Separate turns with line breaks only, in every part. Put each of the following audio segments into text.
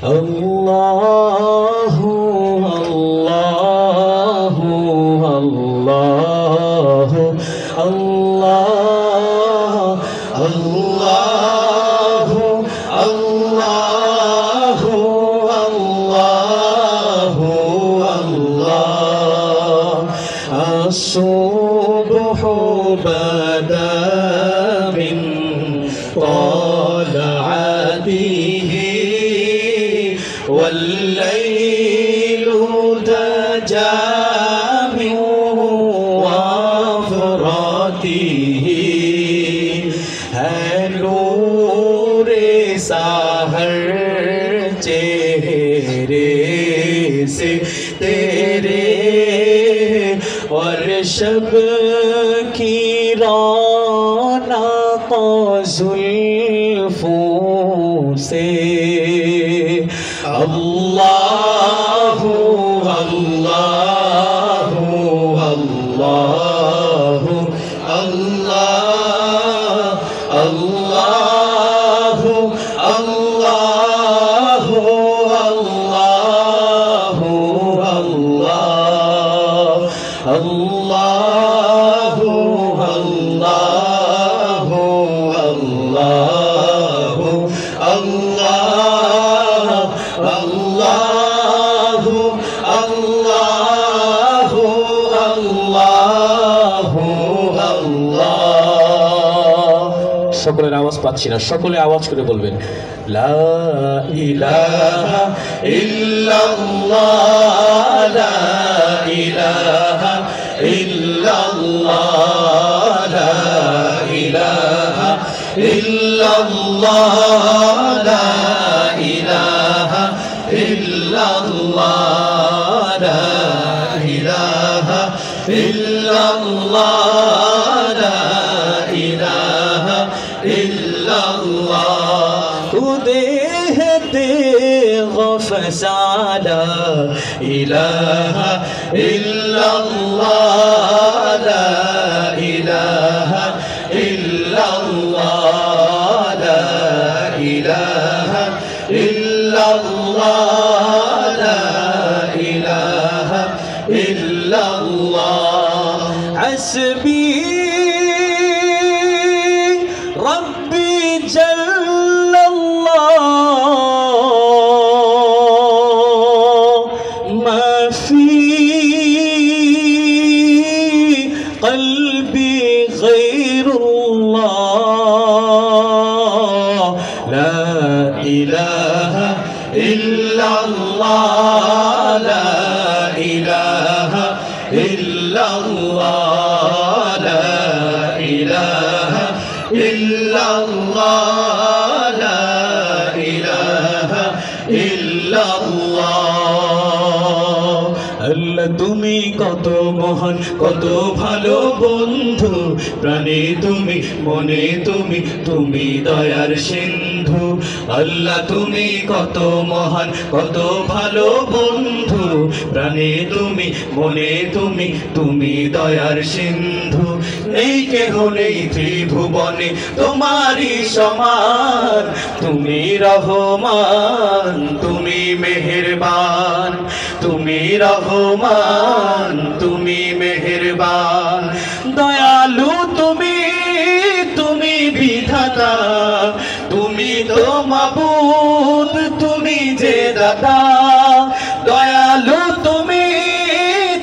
আল্লাহু আল্লাহু আল্লাহু আল্লাহ আল্লাহু আল্লাহু আল্লাহু আল্লাহ আসুবহু বাদা মিন طلعته والليل دجى من وفرته है नूर साहर चेहरे से तेरे और शब की रौनक जुल्फों से अल्लाहु अल्लाहु अल्लाहु अल्लाह अल्लाहु अल्लाहु अल्लाहु अल्लाह अल्लाहु अल्लाहु अल्लाहु अल्लाह अल्लाहु अल्लाहु अल्लाहु अल्लाह সকলের আওয়াজ পাচ্ছি না সকলে আওয়াজ করে বলবেন লা ইলাহা ইল্লাল্লাহ লা ইলাহা ইল্লাল্লাহ লা ইলাহা ইল্লাল্লাহ লা ইলাহা ইল্লাল্লাহ লা ইলাহা ইল্লাল্লাহ লা ইলাহা ইল্লাল্লাহ তু দেহতে গফসালা ইলাহা ইল্লাল্লাহ লা ইলাহা ইল্লাল্লাহ লা ইলাহা ইল্লাল্লাহ লা ইলাহা ইল্লাল্লাহ হাসবি ربي جل الله ما في قلبي غير الله لا إله إلا الله لا إله إلا الله لا إله إلا الله لا إله إلا الله আল্লাহ তুমি কত মহান কত ভালো বন্ধু প্রাণে তুমি মনে তুমি তুমি দয়ার সিন্ধু আল্লাহ তুমি কত মহান কত ভালো বন্ধু প্রাণে তুমি মনে তুমি তুমি দয়ার সিন্ধু এই কেহ নেই ত্রিভুবনে তোমারই সমান তুমি রহমান তুমি মেহেরবান তুমি রহমান তুমি মেহেরবান দয়ালু তুমি তুমি বিধাতা তুমি তো মাবুদ তুমি যে দাতা দয়ালু তুমি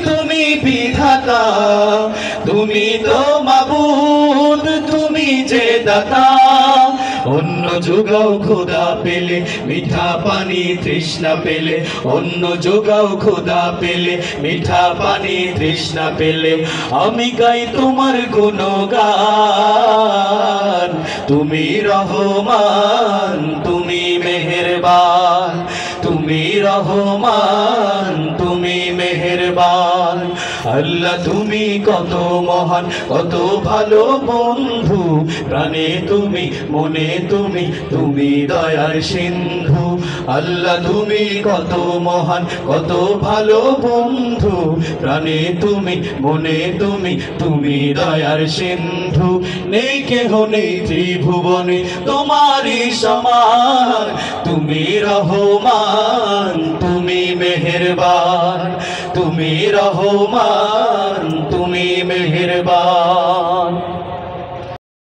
তুমি বিধাতা তুমি তো মাবুদ তুমি যে দাতা অন্য যোগাও খোদা পেলে মিঠা পানি তৃষ্ণা পেলে অন্য যোগাও খোদা পেলে মিঠা পানি তৃষ্ণা পেলে আমি গাই তোমার গুণগান তুমি রহমান তুমি মেহেরবান তুমি রহমান তুমি মেহেরবান আল্লাহ তুমি কত মহান কত ভালো বন্ধু প্রাণে তুমি মনে তুমি তুমি দয়ার সিন্ধু আল্লাহ তুমি কত মহান কত ভালো বন্ধু প্রাণে তুমি মনে তুমি তুমি দয়ার সিন্ধু নেই কেহ নেই ত্রিভুবনে তোমারই সমান তুমি রহমান রহমান তুমি মেহেরবান, তুমি রহমান তুমি মেহেরবান।